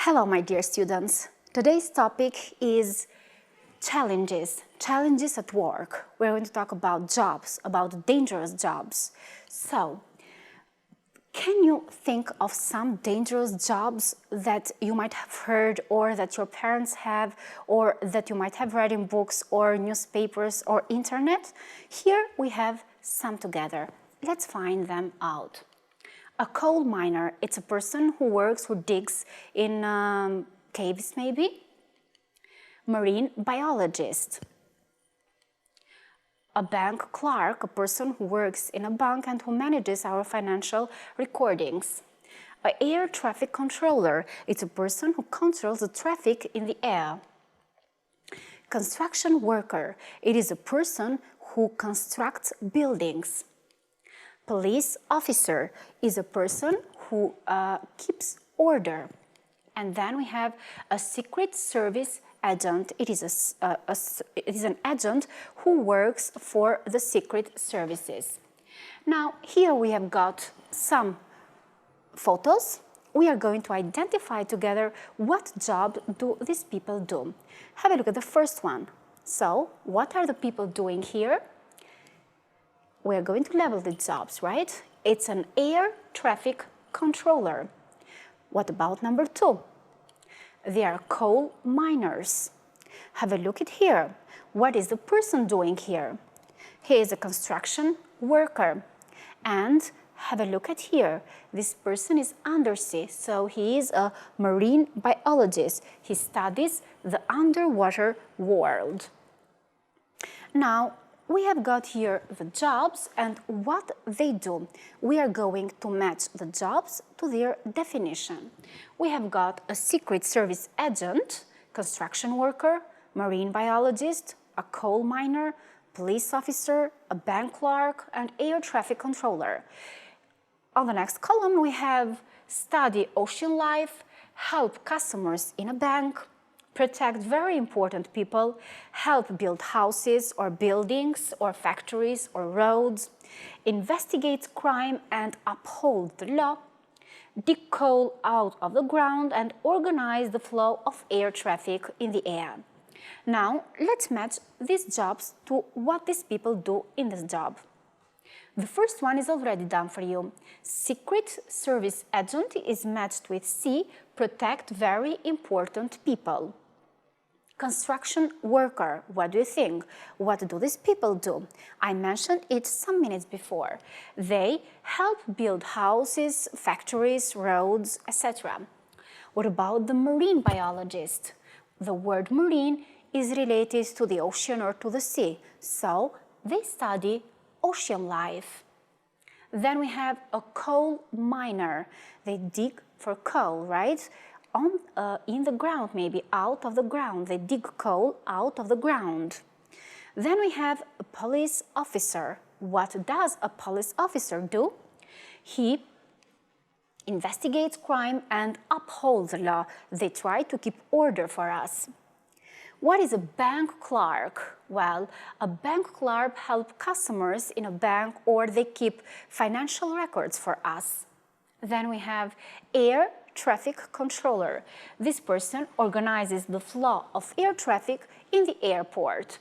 Hello, my dear students. Today's topic is challenges at work. We're going to talk about jobs, about dangerous jobs. So, can you think of some dangerous jobs that you might have heard or that your parents have or that you might have read in books or newspapers or internet? Here we have some together. Let's find them out. A coal miner, it's a person who works, who digs in caves maybe. Marine biologist. A bank clerk, a person who works in a bank and who manages our financial recordings. An air traffic controller, it's a person who controls the traffic in the air. Construction worker, it is a person who constructs buildings. Police officer is a person who keeps order. And then we have a secret service agent. It is an agent who works for the secret services. Now, here we have got some photos. We are going to identify together what job do these people do. Have a look at the first one. So, what are the people doing here? We are going to level the jobs, right? It's an air traffic controller. What about number 2? They are coal miners. Have a look at here. What is the person doing here? He is a construction worker. And have a look at here. This person is undersea, so he is a marine biologist. He studies the underwater world. Now, we have got here the jobs and what they do. We are going to match the jobs to their definition. We have got a secret service agent, construction worker, marine biologist, a coal miner, police officer, a bank clerk, and air traffic controller. On the next column, we have study ocean life, help customers in a bank, protect very important people, help build houses or buildings or factories or roads, investigate crime and uphold the law, dig coal out of the ground and organize the flow of air traffic in the air. Now, let's match these jobs to what these people do in this job. The first one is already done for you. Secret service agent is matched with C, protect very important people. Construction worker, what do you think? What do these people do? I mentioned it some minutes before. They help build houses, factories, roads, etc. What about the marine biologist? The word marine is related to the ocean or to the sea, so they study ocean life. Then we have a coal miner. They dig for coal, right? In the ground, maybe out of the ground. They dig coal out of the ground. Then we have a police officer. What does a police officer do? He investigates crime and upholds the law. They try to keep order for us. What is a bank clerk? Well, a bank clerk helps customers in a bank or they keep financial records for us. Then we have air traffic controller. This person organizes the flow of air traffic in the airport.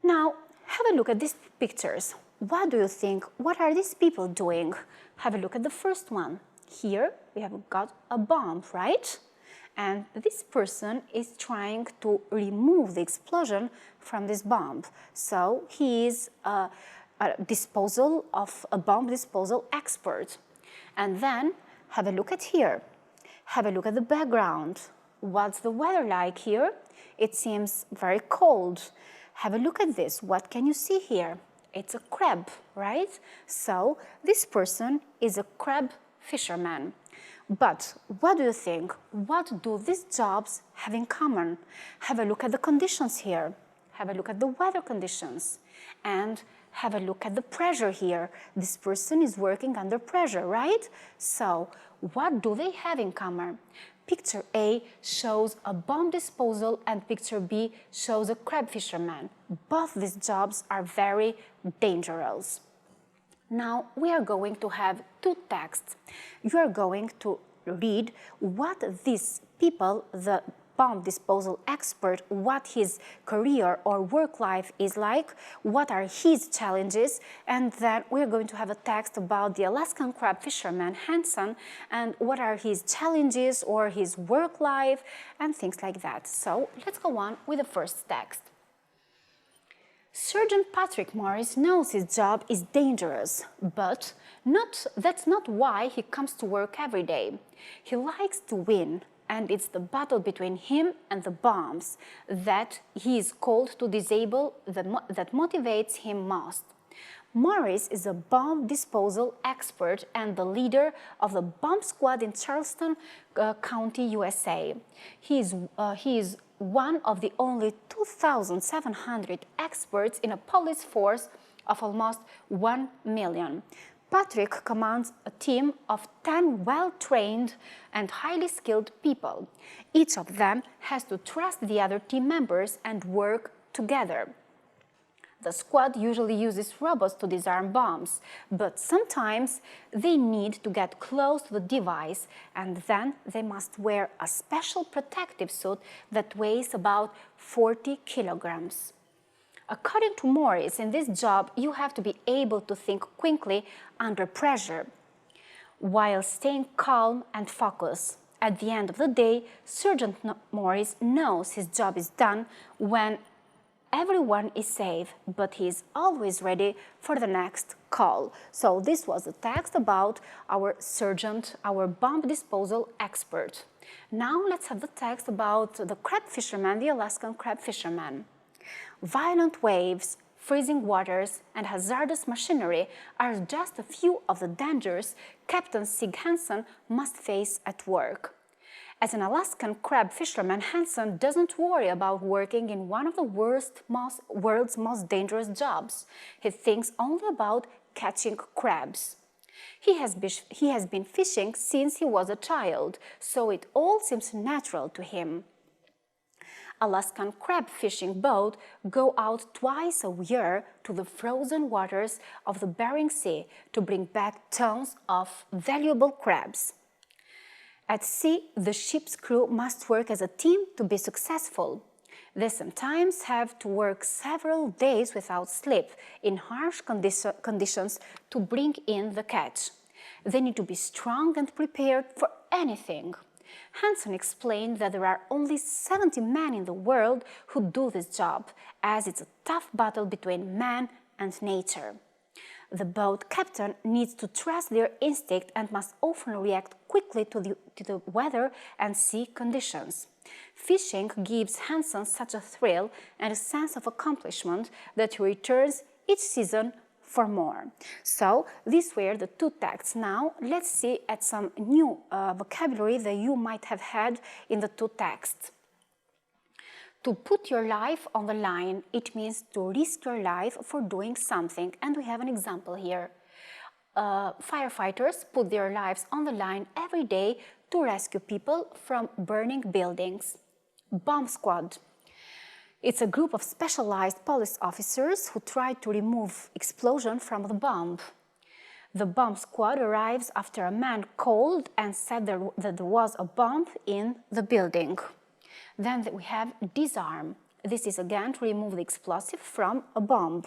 Now, have a look at these pictures. What do you think? What are these people doing? Have a look at the first one. Here we have got a bomb, right? And this person is trying to remove the explosion from this bomb. So he is a bomb disposal expert. And then have a look at here. Have a look at the background. What's the weather like here? It seems very cold. Have a look at this. What can you see here? It's a crab, right? So this person is a crab fisherman. But what do you think? What do these jobs have in common? Have a look at the conditions here. Have a look at the weather conditions. And have a look at the pressure here. This person is working under pressure, right? So, what do they have in common? Picture A shows a bomb disposal and picture B shows a crab fisherman. Both these jobs are very dangerous. Now we are going to have two texts. You are going to read what these people, the bomb disposal expert, what his career or work life is like, what are his challenges, and then we're going to have a text about the Alaskan crab fisherman Hansen and what are his challenges or his work life and things like that. So let's go on with the first text. Sergeant Patrick Morris knows his job is dangerous, but that's not why he comes to work every day. He likes to win, and it's the battle between him and the bombs that he is called to disable that motivates him most. Morris is a bomb disposal expert and the leader of the bomb squad in Charleston County, USA. He is one of the only 2,700 experts in a police force of almost 1 million. Patrick commands a team of 10 well-trained and highly skilled people. Each of them has to trust the other team members and work together. The squad usually uses robots to disarm bombs, but sometimes they need to get close to the device, and then they must wear a special protective suit that weighs about 40 kilograms. According to Morris, in this job, you have to be able to think quickly under pressure, while staying calm and focused. At the end of the day, Sergeant Morris knows his job is done when everyone is safe, but he is always ready for the next call. So this was a text about our sergeant, our bomb disposal expert. Now let's have the text about the crab fisherman, the Alaskan crab fisherman. Violent waves, freezing waters, and hazardous machinery are just a few of the dangers Captain Sig Hansen must face at work. As an Alaskan crab fisherman, Hansen doesn't worry about working in one of the world's most dangerous jobs. He thinks only about catching crabs. He has been fishing since he was a child, so it all seems natural to him. Alaskan crab fishing boats go out twice a year to the frozen waters of the Bering Sea to bring back tons of valuable crabs. At sea, the ship's crew must work as a team to be successful. They sometimes have to work several days without sleep in harsh conditions to bring in the catch. They need to be strong and prepared for anything. Hansen explained that there are only 70 men in the world who do this job, as it's a tough battle between man and nature. The boat captain needs to trust their instinct and must often react quickly to the weather and sea conditions. Fishing gives Hansen such a thrill and a sense of accomplishment that he returns each season for more. So these were the two texts. Now let's see at some new vocabulary that you might have had in the two texts. To put your life on the line, it means to risk your life for doing something. And we have an example here. Firefighters put their lives on the line every day to rescue people from burning buildings. Bomb squad. It's a group of specialized police officers who try to remove explosion from the bomb. The bomb squad arrives after a man called and said that there was a bomb in the building. Then we have disarm. This is again to remove the explosive from a bomb.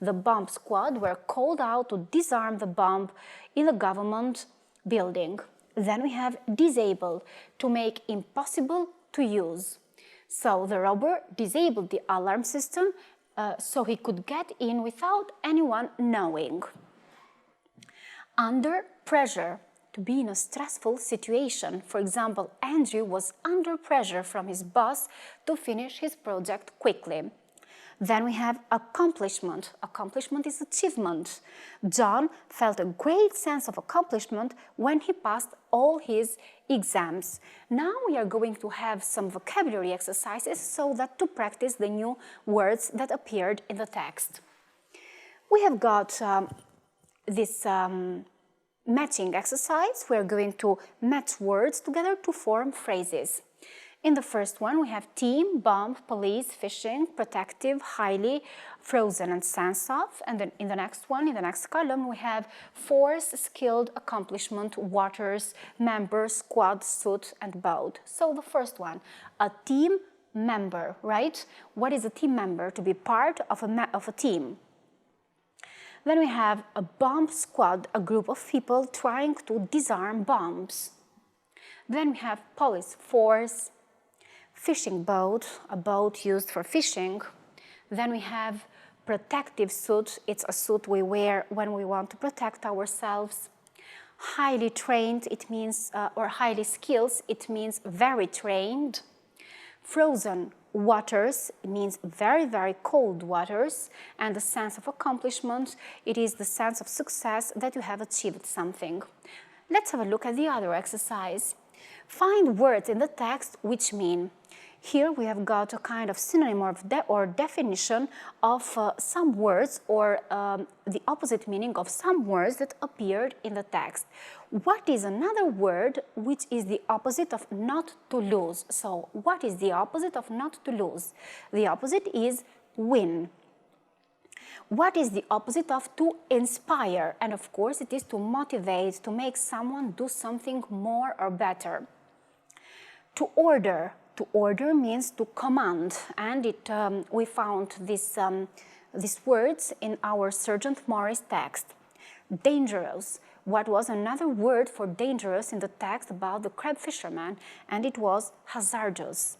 The bomb squad were called out to disarm the bomb in a government building. Then we have disable, to make impossible to use. So the robber disabled the alarm system so he could get in without anyone knowing. Under pressure, to be in a stressful situation. For example, Andrew was under pressure from his boss to finish his project quickly. Then we have accomplishment. Accomplishment is achievement. John felt a great sense of accomplishment when he passed all his exams. Now we are going to have some vocabulary exercises so that to practice the new words that appeared in the text. We have got this matching exercise. We are going to match words together to form phrases. In the first one, we have team, bomb, police, fishing, protective, highly, frozen, and sense of. And then in the next one, in the next column, we have force, skilled, accomplishment, waters, member, squad, suit, and boat. So the first one, a team member, right? What is a team member? To be part of a team. Then we have a bomb squad, a group of people trying to disarm bombs. Then we have police force, fishing boat, a boat used for fishing. Then we have protective suit. It's a suit we wear when we want to protect ourselves. Highly trained, it means, or highly skilled, it means very trained. Frozen waters, it means very, very cold waters. And the sense of accomplishment, it is the sense of success that you have achieved something. Let's have a look at the other exercise. Find words in the text which mean. Here we have got a kind of synonym or definition of some words or the opposite meaning of some words that appeared in the text. What is another word which is the opposite of not to lose? So what is the opposite of not to lose? The opposite is win. What is the opposite of to inspire? And of course it is to motivate, to make someone do something more or better. To order. To order means to command, and we found these words in our Sergeant Morris text. Dangerous. What was another word for dangerous in the text about the crab fisherman? And it was hazardous.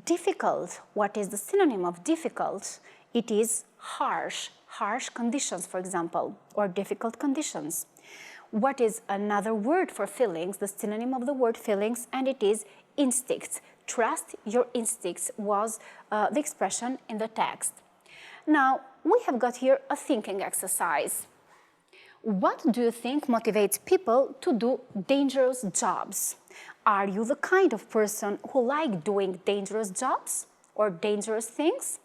Difficult. What is the synonym of difficult? It is harsh. Harsh conditions, for example, or difficult conditions. What is another word for feelings? The synonym of the word feelings, and it is instincts. Trust your instincts was the expression in the text. Now, we have got here a thinking exercise. What do you think motivates people to do dangerous jobs? Are you the kind of person who like doing dangerous jobs or dangerous things?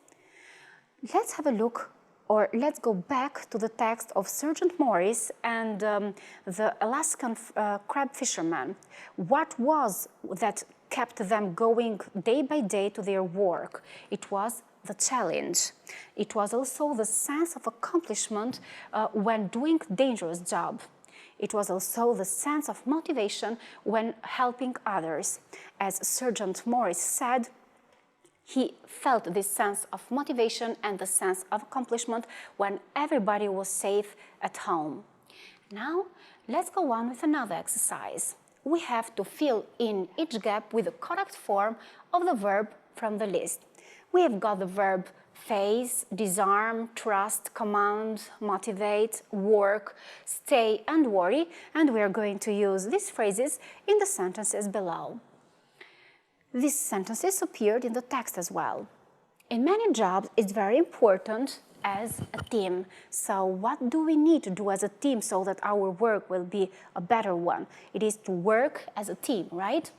Let's have a look, or let's go back to the text of Sergeant Morris and the Alaskan crab fisherman. What was that kept them going day by day to their work? It was the challenge. It was also the sense of accomplishment when doing dangerous job. It was also the sense of motivation when helping others. As Sergeant Morris said, he felt this sense of motivation and the sense of accomplishment when everybody was safe at home. Now, let's go on with another exercise. We have to fill in each gap with the correct form of the verb from the list. We have got the verb face, disarm, trust, command, motivate, work, stay, and worry, and we are going to use these phrases in the sentences below. These sentences appeared in the text as well. In many jobs, it's very important as a team. So what do we need to do as a team so that our work will be a better one? It is to work as a team, right?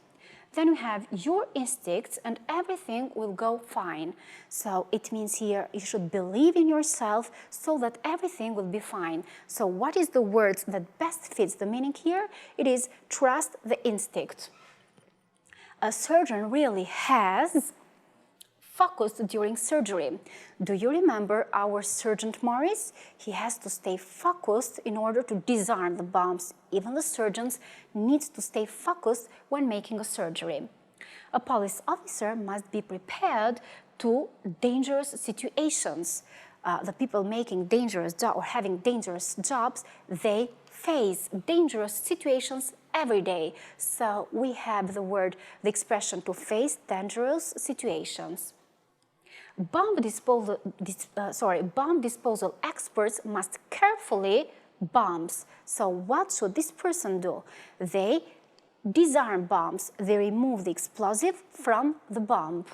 Then we have your instincts and everything will go fine. So it means here you should believe in yourself so that everything will be fine. So what is the word that best fits the meaning here? It is trust the instinct. A surgeon really has focused during surgery. Do you remember our Sergeant Morris? He has to stay focused in order to disarm the bombs. Even the surgeons need to stay focused when making a surgery. A police officer must be prepared to dangerous situations. The people making dangerous jobs or having dangerous jobs, they face dangerous situations every day. So we have the expression to face dangerous situations. Bomb disposal experts must carefully bombs. So what should this person do? They disarm bombs. They remove the explosive from the bomb.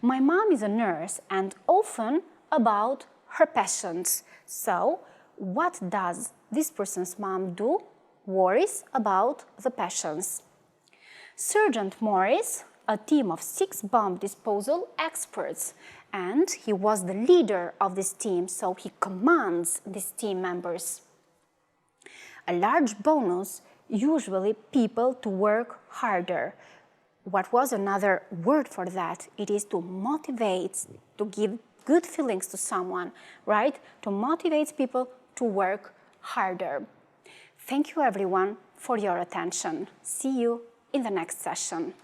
My mom is a nurse and often about her patients. So what does this person's mom do? Worries about the patients. Sergeant Morris, a team of 6 bomb disposal experts, and he was the leader of this team, so he commands these team members. A large bonus, usually people to work harder. what was another word for that? It is to motivate, to give good feelings to someone, right? To motivate people to work harder. Thank you everyone for your attention. See you in the next session.